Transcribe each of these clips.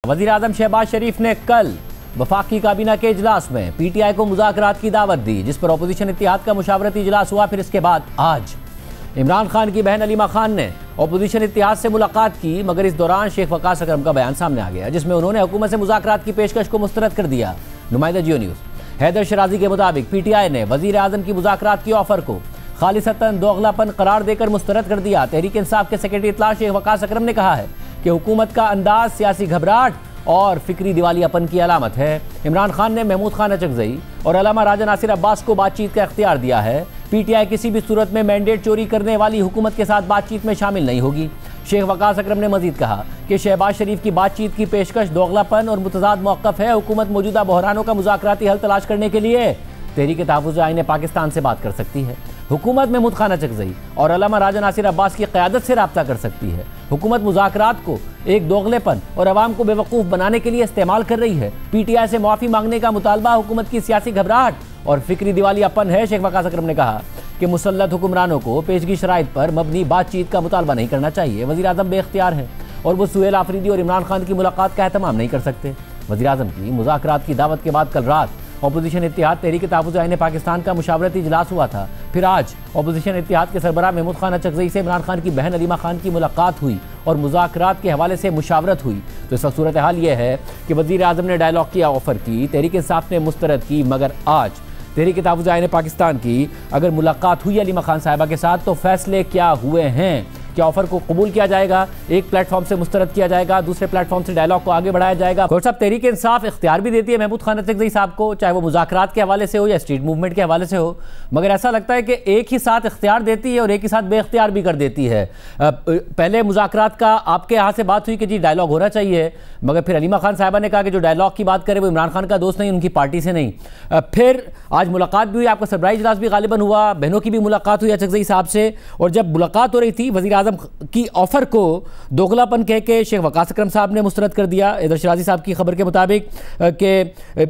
वज़ीर आज़म शहबाज शरीफ ने कल वफाकी काबीना के इजलास में पीटीआई को मुज़ाकरात की दावत दी, जिस पर अपोजिशन इत्तेहाद का मुशावरती इजलास हुआ। फिर इसके बाद आज इमरान खान की बहन अलीमा खान ने अपोजिशन इत्तेहाद से मुलाकात की, मगर इस दौरान शेख वकास अकरम का बयान सामने आ गया, जिसमें उन्होंने हुकूमत से मुज़ाकरात की पेशकश को मुस्तरद कर दिया। नुमाइंदा जियो न्यूज़ हैदर शराजी के मुताबिक पीटीआई ने वज़ीर आज़म की मुज़ाकरात की ऑफर को खालिसतन दोगलापन करार देकर मुस्तरद कर दिया। तहरीक इंसाफ के सेक्रेटरी इत्तला शेख वकास अकरम ने कहा है कि हुकूमत का अंदाज सियासी घबराहट और फिक्री दिवालियापन की अलामत है। इमरान खान ने महमूद खान अचकज़ई और अल्लामा राजा नासिर अब्बास को बातचीत का इख्तियार दिया है। पीटीआई किसी भी सूरत में मैंडेट चोरी करने वाली हुकूमत के साथ बातचीत में शामिल नहीं होगी। शेख वकास अकरम ने मजीद कहा कि शहबाज शरीफ की बातचीत की पेशकश दोगलापन और मुतज़ाद मौक़िफ़ है। हुकूमत मौजूदा बहरानों का मुज़ाकराती हल तलाश करने के लिए तहरीक तहफ़्फ़ुज़ आईन पाकिस्तान से बात कर सकती है। हुकूमत महमूद खान अचकज़ई और अल्लामा राजा नासिर अब्बास की क़यादत से रब्ता कर सकती है। हुकूमत मुज़ाकरात को एक दोगलेपन और अवाम को बेवकूफ़ बनाने के लिए इस्तेमाल कर रही है। पीटीआई से माफ़ी मांगने का मुतालबा हुकूमत की सियासी घबराहट और फिक्री दिवालियापन है। शेख वकास अकरम ने कहा कि मुसल्लत हुक्मरानों को पेशगी शराइत पर मबनी बातचीत का मुतालबा नहीं करना चाहिए। वज़ीर आज़म बेख्तियार है और वो सुहेल आफरीदी और इमरान खान की मुलाकात का एहतमाम नहीं कर सकते। वज़ीर आज़म की मुज़ाकरात की दावत के बाद कल रात अपोजिशन इत्तेहाद तहरीक तहफ़्फ़ुज़ आईन पाकिस्तान का मुशावरती इजलास हुआ था। फिर आज अपोजिशन इत्तेहाद के सरबराह महमूद खान अचकज़ई से इमरान खान की बहन अलीमा खान की मुलाकात हुई और मुज़ाकरात के हवाले से मुशावरत हुई। तो इस वक्त सूरत हाल ये है कि वज़ीर आज़म ने डायलॉग की ऑफ़र की, तहरीक इंसाफ ने मुस्तरद की, मगर आज तहरीक तहफ़्फ़ुज़ आईन पाकिस्तान की अगर मुलाकात हुई अलीमा खान साहिबा के साथ तो फैसले क्या हुए हैं? क्या ऑफर को कबूल किया जाएगा, एक प्लेटफॉर्म से मुस्तरद किया जाएगा, दूसरे प्लेटफॉर्म से डायलॉग को आगे बढ़ाया जाएगा? और सब तहरीक इंसाफ इख्तियार भी देती है महमूद खान अचकज़ई साहब को, चाहे वो मुज़ाकरात के हवाले से हो या स्ट्रीट मूवमेंट के हवाले से हो, मगर ऐसा लगता है कि एक ही साथ इख्तियार देती है और एक ही साथ बेख्तियार भी कर देती है। पहले मुज़ाकरात का आपके यहाँ से बात हुई कि जी डायलॉग होना चाहिए, मगर फिर अलीमा खान साहिबा ने कहा कि जो डायलॉग की बात करे वो इमरान खान का दोस्त नहीं, उनकी पार्टी से नहीं। फिर आज मुलाकात भी हुई, आपका सरबराही इजलास भी गालिबन हुआ, बहनों की भी मुलाकात हुई अचकज़ई साहब से। और जब मुलाकात हो रही थी वज़ीर आज़म की ऑफर को दोगलापन कह के शेख वकास अकरम साहब ने मुस्तरद कर दिया। इधर शराजी साहब की खबर के मुताबिक कि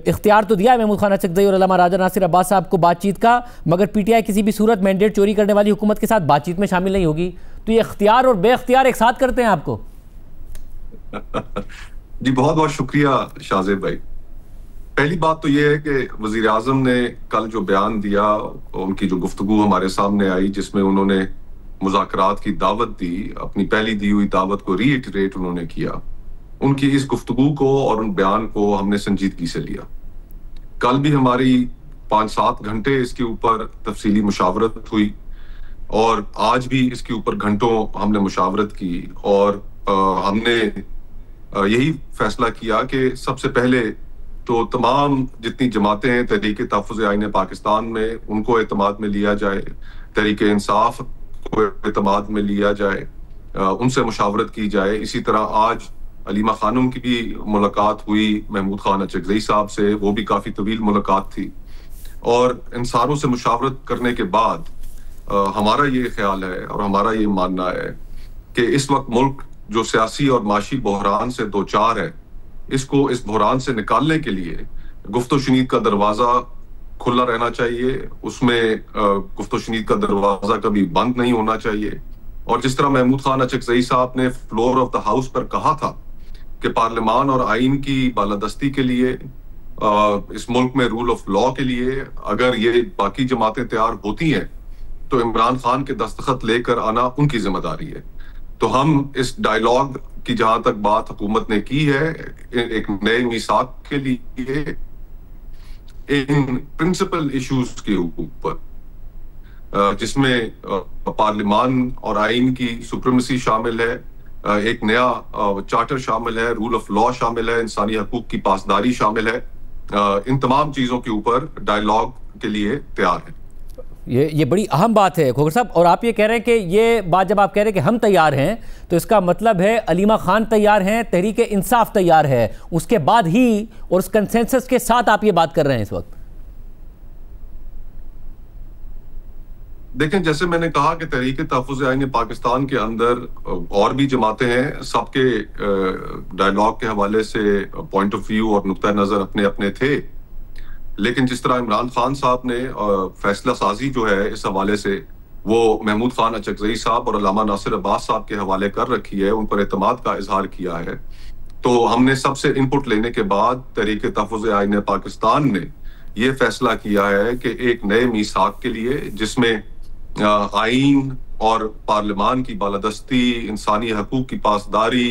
इख्तियार तो दिया है महमूद खान अचकज़ई और अल्लामा राजा नासिर अब्बास साहब को बातचीत का, मगर पीटीआई किसी भी सूरत मैंडेट चोरी करने वाली हुकूमत के साथ बातचीत में शामिल नहीं होगी। तो ये इख्तियार और बेख्तियार एक साथ करते हैं आपको। जी बहुत बहुत शुक्रिया शाहजेब भाई। पहली बात तो ये है कि वजीर आजम ने कल जो बयान दिया, उनकी जो गुफ्तगू हमारे सामने आई जिसमें उन्होंने मुज़ाकरात की दावत दी, अपनी पहली दी हुई दावत को रीइटरेट उन्होंने किया। उनकी इस गुफ्तगू को और उन बयान को हमने संजीदगी से लिया। कल भी हमारी 5-7 घंटे इसके ऊपर तफसीली मुशावरत हुई और आज भी इसके ऊपर घंटों हमने मुशावरत की और हमने यही फैसला किया कि सबसे पहले तो तमाम जितनी जमातें हैं तहरीक तहफ़्फ़ुज़ आईन पाकिस्तान में, उनको एतमाद में लिया जाए, तहरीक इंसाफ को एतमाद में लिया जाए, उनसे मुशावरत की जाए। इसी तरह आज अलीमा खानम की भी मुलाकात हुई महमूद खान अचकज़ई साहब से, वो भी काफ़ी तवील मुलाकात थी। और इन सारों से मुशावरत करने के बाद हमारा ये ख्याल है और हमारा ये मानना है कि इस वक्त मुल्क जो सियासी और माशी बहरान से दो चार है, इसको इस बहरान से निकालने के लिए गुफ्तो शनीद का दरवाज़ा खुला रहना चाहिए, उसमें गुफ्तो शनीद का दरवाज़ा कभी बंद नहीं होना चाहिए। और जिस तरह महमूद खान अचकज़ई साहब ने फ्लोर ऑफ द हाउस पर कहा था कि पार्लियामान और आइन की बालादस्ती के लिए, इस मुल्क में रूल ऑफ लॉ के लिए अगर ये बाकी जमातें तैयार होती हैं तो इमरान खान के दस्तखत लेकर आना उनकी जिम्मेदारी है। तो हम इस डायलॉग की जहां तक बात हुकूमत ने की है, एक नए मीसाक के लिए इन प्रिंसिपल इश्यूज के ऊपर, जिसमें पार्लियामान और आइन की सुप्रीमेसी शामिल है, एक नया चार्टर शामिल है, रूल ऑफ लॉ शामिल है, इंसानी हकूक की पासदारी शामिल है, इन तमाम चीजों के ऊपर डायलॉग के लिए तैयार है। ये बड़ी अहम बात है खोखर साहब। और आप ये कह रहे हैं कि ये बात जब आप कह रहे हैं कि हम तैयार हैं, तो इसका मतलब है अलीमा खान तैयार हैं, तहरीक इंसाफ तैयार है, उसके बाद ही और उस कंसेंसस के साथ आप ये बात कर रहे हैं इस वक्त? देखें, जैसे मैंने कहा कि तहरीक तहफ़्फ़ुज़ आईन पाकिस्तान के अंदर और भी जमातें हैं, सबके डायलॉग के हवाले से पॉइंट ऑफ व्यू और नुक्ता नज़र अपने अपने थे। लेकिन जिस तरह इमरान खान साहब ने फैसला साजी जो है इस हवाले से वो महमूद खान अचकज़ई साहब और अल्लामा नासिर अब्बास साहब के हवाले कर रखी है, उन पर एतमाद का इजहार किया है, तो हमने सबसे इनपुट लेने के बाद तहरीक तहफ़्फ़ुज़ आईन पाकिस्तान ने यह फैसला किया है कि एक नए मीसाक के लिए, जिसमें आईन और पार्लिमान की बालादस्ती, इंसानी हकूक की पासदारी,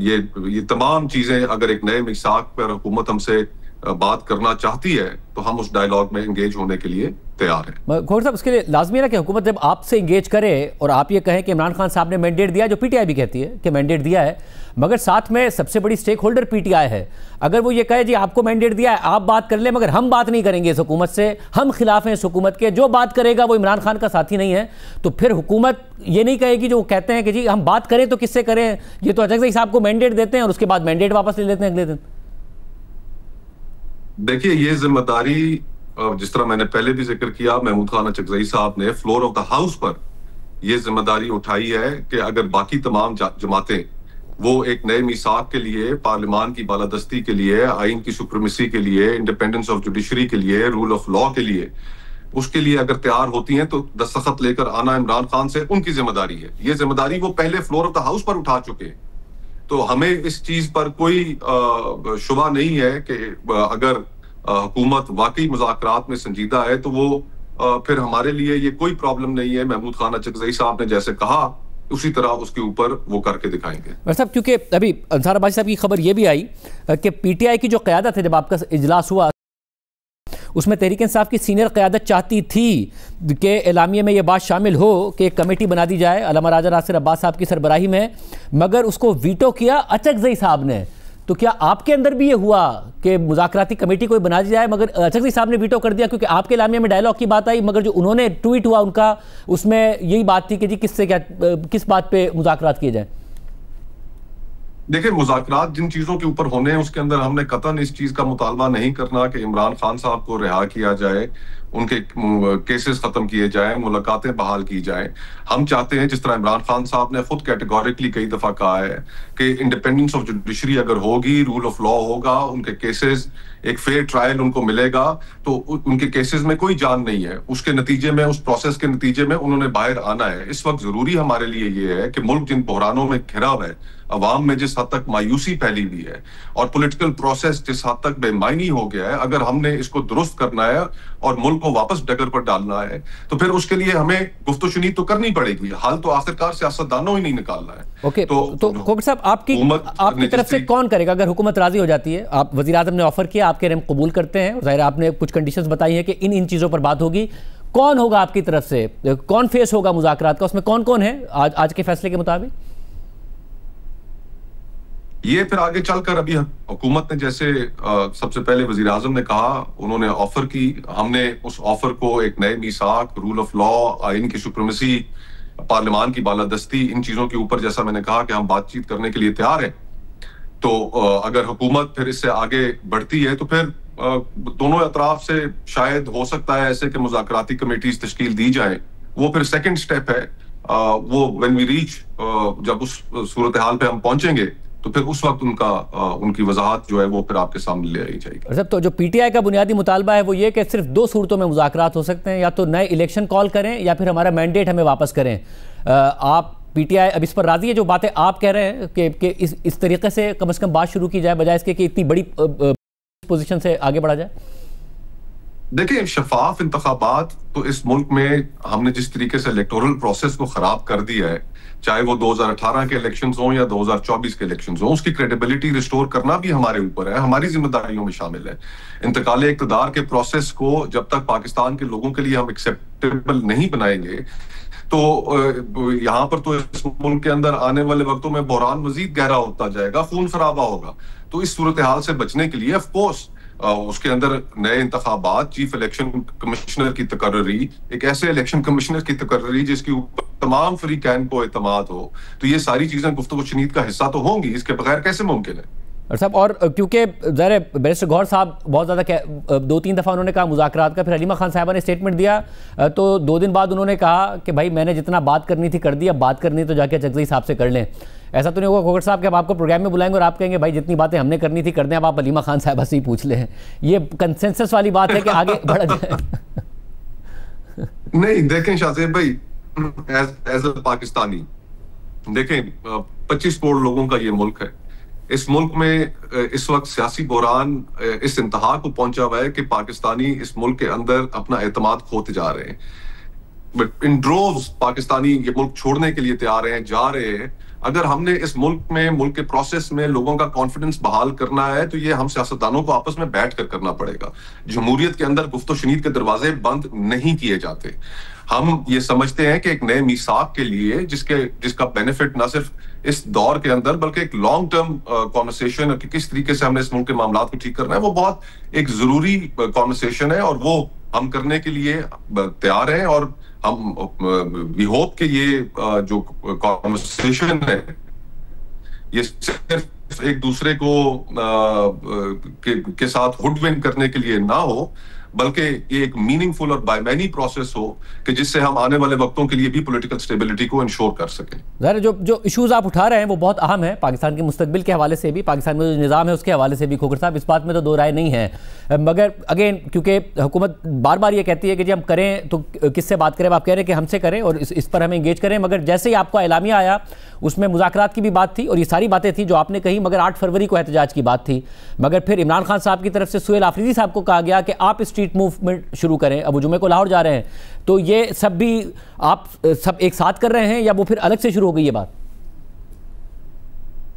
ये तमाम चीजें अगर एक नए मीसाक पर हुकूमत हमसे बात करना चाहती है तो हम उस डायलॉग में एंगेज होने के लिए तैयार हैं। खोर साहब, उसके लिए लाजमी है ना कि हुकूमत जब आपसे एंगेज करे और आप ये कहें कि इमरान खान साहब ने मैंडेट दिया, जो पीटीआई भी कहती है कि मैंडेट दिया है, मगर साथ में सबसे बड़ी स्टेक होल्डर पीटीआई है, अगर वो ये कहे जी आपको मैंडेट दिया है, आप बात कर ले मगर हम बात नहीं करेंगे इस हुकूमत से, हम खिलाफ हैं इस हुकूमत के, जो बात करेगा वो इमरान खान का साथी नहीं है, तो फिर हुकूमत ये नहीं कहेगी जो वो कहते हैं कि जी हम बात करें तो किससे करें, ये तो अचकज़ई साहब को मैंडेट देते हैं और उसके बाद मैंडेट वापस ले लेते हैं अगले दिन। देखिए, ये जिम्मेदारी जिस तरह मैंने पहले भी जिक्र किया, महमूद खान अचकज़ई साहब ने फ्लोर ऑफ द हाउस पर यह जिम्मेदारी उठाई है कि अगर बाकी तमाम जमातें वो एक नए मीसाक के लिए, पार्लिमान की बालादस्ती के लिए, आइन की सुप्रीमेसी के लिए, इंडिपेंडेंस ऑफ जुडिशरी के लिए, रूल ऑफ लॉ के लिए, उसके लिए अगर तैयार होती हैं तो दस्तखत लेकर आना इमरान खान से उनकी जिम्मेदारी है। ये जिम्मेदारी वो पहले फ्लोर ऑफ द हाउस पर उठा चुके हैं, तो हमें इस चीज पर कोई शुबा नहीं है कि अगर हुकूमत वाकई मुज़ाकरात में संजीदा है तो वो फिर हमारे लिए ये कोई प्रॉब्लम नहीं है। महमूद खान अचकज़ई साहब ने जैसे कहा उसी तरह उसके ऊपर वो करके दिखाएंगे। साहब, क्योंकि अभी अंसार अब्बासी साहब की खबर ये भी आई कि पीटीआई की जो क़यादत है, जब आपका इजलास हुआ उसमें तहरीक इंसाफ की सीनियर क़यादत चाहती थी कि एलामिये में यह बात शामिल हो कि एक कमेटी बना दी जाए अल्लामा राजा नासिर अब्बास साहब की सरबराही में, मगर उसको वीटो किया अचकज़ई साहब ने। तो क्या आपके अंदर भी ये हुआ कि मुज़ाकराती कमेटी कोई बना दी जाए, मगर अचकज़ई साहब ने वीटो कर दिया क्योंकि आपके एलामिया में डायलॉग की बात आई, मगर जो उन्होंने ट्वीट हुआ उनका, उसमें यही बात थी कि जी किस बात पे मुज़ाकरात किए जाए? देखिए, मुज़ाकरात जिन चीजों के ऊपर होने हैं उसके अंदर हमने कतन इस चीज का मुतालबा नहीं करना कि इमरान खान साहब को रिहा किया जाए, उनके केसेस खत्म किए जाएं, मुलाकातें बहाल की जाएं। हम चाहते हैं, जिस तरह इमरान खान साहब ने खुद कैटेगोरिकली कई दफा कहा है कि इंडिपेंडेंस ऑफ जुडिशरी अगर होगी, रूल ऑफ लॉ होगा, उनके केसेस एक फेयर ट्रायल उनको मिलेगा, तो उनके केसेस में कोई जान नहीं है, उसके नतीजे में, उस प्रोसेस के नतीजे में उन्होंने बाहर आना है। इस वक्त जरूरी हमारे लिए ये है कि मुल्क जिन बहरानों में घिरा हुआ है, अवाम में जिस हद तक मायूसी फैली हुई है और पॉलिटिकल प्रोसेस जिस हद तक बेमायनी हो गया है, अगर हमने इसको दुरुस्त करना है और मुल्क को वापस डगर पर डालना है तो फिर उसके लिए हमें गुफ्तशुनीद तो करनी पड़ेगी। हाल तो आखिरकार सियासतदानों ही नहीं निकालना है। ओके, तो खोखर साहब, आपकी तरफ से कौन करेगा अगर हुकूमत राजी हो जाती है? आप वज़ीर आज़म ने ऑफर किया, आपके हम कबूल करते हैं, और ज़ाहिर आपने कुछ कंडीशंस बताई हैं कि इन चीज़ों पर बात होगी, कौन होगा आपकी तरफ से, कौन फेस होगा मुज़ाकरात का, उसमें कौन कौन है आज के फैसले के मुताबिक? ये फिर आगे चलकर अभी हुकूमत ने जैसे सबसे पहले वजीर आजम ने कहा, उन्होंने ऑफर की, हमने उस ऑफर को एक नए मीसाक, रूल ऑफ लॉ, आइन की सुप्रीमेसी, पार्लिमान की बालादस्ती, इन चीजों के ऊपर जैसा मैंने कहा कि हम बातचीत करने के लिए तैयार हैं। तो अगर हुकूमत फिर इससे आगे बढ़ती है तो फिर दोनों अतराफ से शायद हो सकता है ऐसे कि मुज़ाकराती कमेटीज तश्कील दी जाए। वो फिर सेकंड स्टेप है, वो व्हेन वी रीच, जब उस सूरत हाल पे हम पहुंचेंगे तो फिर उस वक्त उनकी वजाहत जो है वो फिर आपके सामने ले आई जाएगी। तो जो पीटीआई का बुनियादी मुतालबा है वो ये कि सिर्फ दो सूरतों में मुज़ाकरात हो सकते हैं, या तो नए इलेक्शन कॉल करें या फिर हमारा मैंडेट हमें वापस करें। आप पीटीआई अब इस पर राजी है? जो बातें आप कह रहे हैं कि इस तरीके से कम से कम बात शुरू की जाए, बजाय इसके कि इतनी बड़ी पोजीशन से आगे बढ़ा जाए। देखिए, शफाफ इंतखाबात तो इस मुल्क में हमने जिस तरीके से इलेक्टोरल प्रोसेस को खराब कर दिया है, चाहे वो 2018 के इलेक्शंस हों या 2024 के इलेक्शंस हों, उसकी क्रेडिबिलिटी रिस्टोर करना भी हमारे ऊपर है, हमारी जिम्मेदारियों में शामिल है। इंतकाल इक़्तिदार के प्रोसेस को जब तक पाकिस्तान के लोगों के लिए हम एक्सेप्टेबल नहीं बनाएंगे तो यहाँ पर तो इस मुल्क के अंदर आने वाले वक्तों में बहरान मजीद गहरा होता जाएगा, खून खराबा होगा। तो इस सूरत हाल से बचने के लिए ऑफ कोर्स उसके अंदर नए इंतखाबात, चीफ इलेक्शन कमिश्नर की तकर्री, एक ऐसे इलेक्शन कमिश्नर की तकर्री जिसके ऊपर तमाम फ्रीकैन को एतमाद हो, तो ये सारी चीजें गुफ्तगू शनीद का हिस्सा तो होंगी, इसके बगैर कैसे मुमकिन है? और साहब, और क्योंकि ज़ाहिर बैरिस्टर गौहर साहब बहुत ज़्यादा 2-3 दफ़ा उन्होंने कहा मुज़ाकरात का, फिर हलीमा खान साहिबा ने स्टेटमेंट दिया, तो 2 दिन बाद उन्होंने कहा कि भाई मैंने जितना बात करनी थी कर दी, अब बात करनी तो जाके अचकज़ई साहब से कर लें। ऐसा तो नहीं होगा खोखर साहब कि अब आपको प्रोग्राम में बुलाएंगे और आप कहेंगे भाई जितनी बातें हमने करनी थी कर दें, अब आप हलीमा खान साहिबा से ही पूछ लें? ये कंसेंसस वाली बात है कि आगे बढ़ा जाए? नहीं, देखें शाहजेब भाई, एज अ पाकिस्तानी, देखें 25 करोड़ लोगों का ये मुल्क है, इस मुल्क में इस वक्त सियासी बहरान इस इंतहा को पहुंचा हुआ है कि पाकिस्तानी इस मुल्क के अंदर अपना एतमाद खोते जा रहे हैं। बट इन ड्रोव्स पाकिस्तानी ये मुल्क छोड़ने के लिए तैयार हैं, जा रहे हैं। अगर हमने इस मुल्क में, मुल्क के प्रोसेस में लोगों का कॉन्फिडेंस बहाल करना है तो ये हम सियासतदानों को आपस में बैठ कर करना पड़ेगा। जमहूरियत के अंदर गुफ्तो शनीद के दरवाजे बंद नहीं किए जाते। हम ये समझते हैं कि एक नए मीसाक के लिए जिसका बेनिफिट ना सिर्फ इस दौर के अंदर बल्कि एक लॉन्ग टर्म कॉन्वर्सेशन कि किस तरीके से हमने इस मुल्क के मामलात को ठीक करना है, वो बहुत एक जरूरी कॉन्वर्सेशन है और वो हम करने के लिए तैयार हैं। और हम वी होप कि ये जो कॉन्वर्सेशन है ये सिर्फ एक दूसरे को के साथ हुडविन करने के लिए ना हो, बल्कि ये एक मीनिंगफुल और बाय मैनी प्रोसेस हो कि जिससे हम आने वाले वक्तों के लिए भी पॉलिटिकल स्टेबिलिटी को इंश्योर कर सकें। ज़ाहिर जो इश्यूज आप उठा रहे हैं वो बहुत अहम है, पाकिस्तान के मुस्तकबिल के हवाले से भी, पाकिस्तान में जो निज़ाम है उसके हवाले से भी। खोखर साहब, इस बात में तो दो राय नहीं है, मगर अगेन क्योंकि हुकूमत बार बार ये कहती है कि जब हम करें तो किससे बात करें, आप कह रहे हैं कि हमसे करें और इस पर हमें इंगेज करें, मगर जैसे ही आपका एलामिया आया उसमें मुज़ाकरात की भी बात थी और ये सारी बातें थी जो आपने कही, मगर 8 फरवरी को एहतजाज की बात थी। मगर फिर इमरान खान साहब की तरफ से सुहेल आफरीदी साहब को कहा गया कि आप स्ट्रीट मूवमेंट शुरू करें, अबू जुमे को लाहौर जा रहे हैं, तो ये सब भी आप सब एक साथ कर रहे हैं या वो फिर अलग से शुरू हो गई ये बात?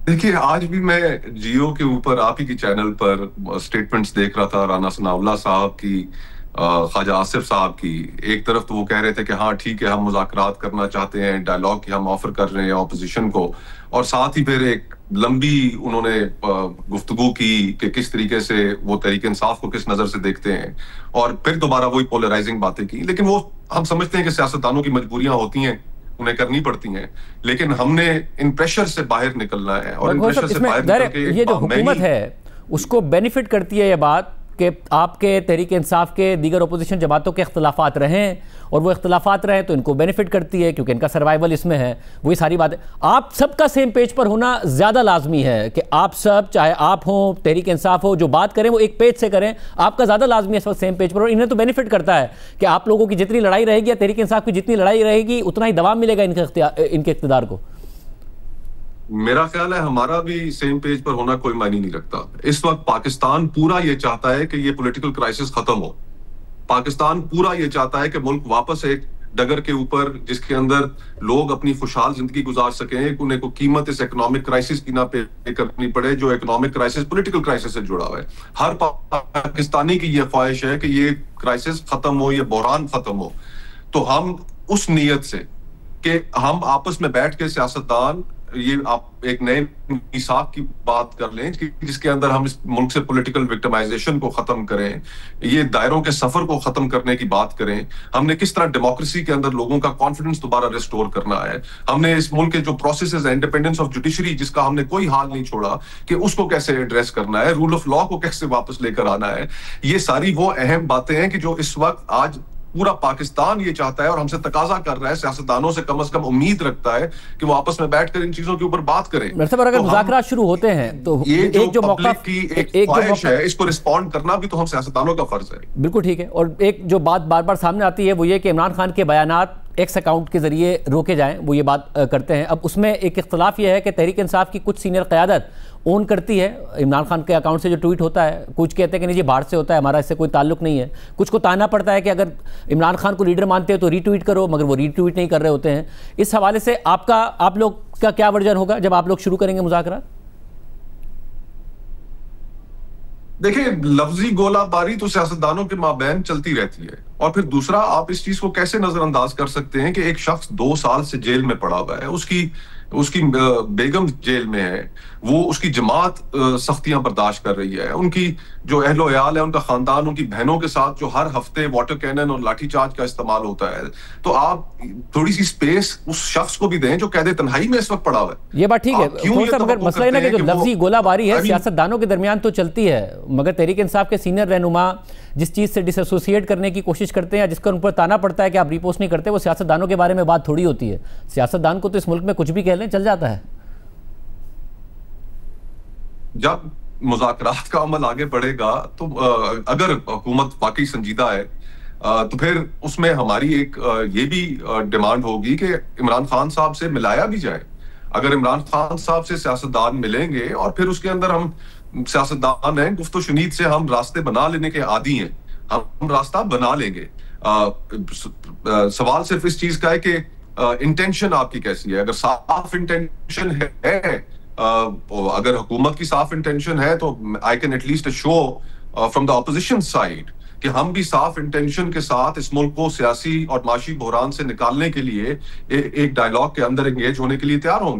देखिए, आज भी मैं जियो के ऊपर आप ही के चैनल पर स्टेटमेंट्स देख रहा था, राना सनाउल्लाह साहब की, ख्वाजा आसिफ साहब की। एक तरफ तो वो कह रहे थे कि हाँ ठीक है, हम मुज़ाकरात करना चाहते हैं, डायलॉग की हम ऑफर कर रहे हैं ऑपोजिशन को, और साथ ही फिर एक लंबी उन्होंने गुफ्तगू की कि किस तरीके से वो तहरीक इंसाफ को किस नजर से देखते हैं, और फिर दोबारा वही पोलराइजिंग बातें की। लेकिन वो हम समझते हैं कि सियासतदानों की मजबूरियां होती हैं, उन्हें करनी पड़ती हैं, लेकिन हमने इन प्रेशर से बाहर निकलना है। और इन प्रेशर से बाहर निकल के ये जो हुकूमत है उसको बेनिफिट करती है ये बात कि आपके तहरीक इंसाफ के दीगर अपोजिशन जमातों के इख्तलाफात रहें, और वो इख्तलाफात रहें तो इनको बेनिफिट करती है क्योंकि इनका सर्वाइवल इसमें है। वही सारी बातें, आप सबका सेम पेज पर होना ज़्यादा लाजमी है कि आप सब, चाहे आप हों, तहरीक इंसाफ हो, जो बात करें वो एक पेज से करें, आपका ज़्यादा लाजमी है इस वक्त सेम पेज पर। और इन्हें तो बेनिफिट करता है कि आप लोगों की जितनी लड़ाई रहेगी या तहरीक इंसाफ की जितनी लड़ाई रहेगी उतना ही दबाव मिलेगा इनके इख्तियार को। मेरा ख्याल है हमारा भी सेम पेज पर होना कोई मायने नहीं रखता। इस वक्त पाकिस्तान पूरा ये चाहता है कि ये पॉलिटिकल क्राइसिस खत्म हो। पाकिस्तान पूरा ये चाहता है कि मुल्क वापस एक डगर के ऊपर जिसके अंदर लोग अपनी खुशहाल जिंदगी गुजार सकें, उन्हें को कीमत इस इकोनॉमिक क्राइसिस की ना पे करनी पड़े जो इकोनॉमिक क्राइसिस पॉलिटिकल क्राइसिस से जुड़ा हुआ है। हर पाकिस्तानी की यह ख्वाहिश है कि ये क्राइसिस खत्म हो, ये बहरान खत्म हो। तो हम उस नीयत से कि हम आपस में बैठ के सियासतदान ये आप एक नए मीसाक की बात कर लें जिसके अंदर हम इस मुल्क से पॉलिटिकल विक्टिमाइजेशन को खत्म करें, ये दायरों के सफर को खत्म करने की बात करें, हमने किस तरह डेमोक्रेसी के अंदर लोगों का कॉन्फिडेंस दोबारा रिस्टोर करना है, हमने इस मुल्क के जो प्रोसेसेस है, इंडिपेंडेंस ऑफ जुडिशरी जिसका हमने कोई हाल नहीं छोड़ा कि उसको कैसे एड्रेस करना है, रूल ऑफ लॉ को कैसे वापस लेकर आना है। ये सारी वो अहम बातें हैं कि जो इस वक्त आज पूरा पाकिस्तान ये चाहता है और हमसे तकाजा कर रहा है, सियासतदानों से कम उम्मीद रखता है कि वो आपस में बैठकर इन चीजों के ऊपर बात करें। अगर मुज़ाकरात शुरू होते हैं तो ये जो पब्लिक की एक ख्वाहिश है, इसको रिस्पॉन्ड करना भी तो हम सियासतदानों का फर्ज है। बिल्कुल ठीक है। और एक जो बात बार बार सामने आती है वो ये कि इमरान खान के बयानात एक्स अकाउंट के जरिए रोके जाएं, वो ये बात करते हैं। अब उसमें एक इख्तलाफ ये है कि तहरीक इंसाफ की कुछ सीनियर क़यादत ओन करती है इमरान खान के अकाउंट से जो ट्वीट होता है, कुछ कहते हैं कि नहीं जी बाहर से होता है, हमारा इससे कोई ताल्लुक नहीं है, कुछ को ताना पड़ता है कि अगर इमरान खान को लीडर मानते हो तो रीट्वीट करो, मगर वो रीट्वीट नहीं कर रहे होते हैं। इस हवाले से आप लोग का क्या वर्जन होगा जब आप लोग शुरू करेंगे मुज़ाकरात? देखिए, लफ्जी गोलाबारी तो सियासतदानों के माबैन चलती रहती है। और फिर दूसरा, आप इस चीज को कैसे नजरअंदाज कर सकते हैं कि एक शख्स 2 साल से जेल में पड़ा हुआ है, उसकी बेगम जेल में है, वो उसकी जमात सख्तियां बर्दाश्त कर रही है, उनकी जो अहलो अयाल है, उनका खानदान, उनकी बहनों के साथ जो हर हफ्ते वाटर कैनन और लाठीचार्ज का इस्तेमाल होता है। तो आप थोड़ी सी स्पेस उस शख्स को भी दें जो कैद तन्हाई में इस वक्त पड़ा हुआ है। ये बात ठीक है, मगर मसला है ना कि जो लफ्जी गोलाबारी है सियासतदानों के दरमियान तो चलती है, मगर तहरीक इंसाफ के सीनियर रहनुमा जिस चीज़ से डिसएसोसिएट करने की कोशिश करते हैं, जिसका उन पर ताना पड़ता है कि आप रिपोस्ट नहीं करते, वो सियासतदानों के बारे में बात थोड़ी होती है। सियासतदान को तो इस मुल्क में कुछ भी कह लें चल जाता है। जब मुज़ाकरात का अमल आगे बढ़ेगा तो अगर हुकूमत वाकई संजीदा है तो फिर उसमें हमारी एक ये भी डिमांड होगी कि इमरान खान साहब से मिलाया भी जाए। अगर इमरान खान साहब से सियासतदान मिलेंगे और फिर उसके अंदर हम सियासतदान हैं, गुफ्तो शुनीद से हम रास्ते बना लेने के आदी हैं, हम रास्ता बना लेंगे। सवाल सिर्फ इस चीज का है कि इंटेंशन आपकी कैसी है। अगर साफ इंटेंशन है, अगर हुकूमत की साफ इंटेंशन है, तो I can at least show from the opposition side कि हम भी साफ इंटेंशन के साथ इस मुल्क को सियासी और माशी बहरान से निकालने के लिए एक डायलॉग के अंदर एंगेज होने के लिए तैयार होंगे।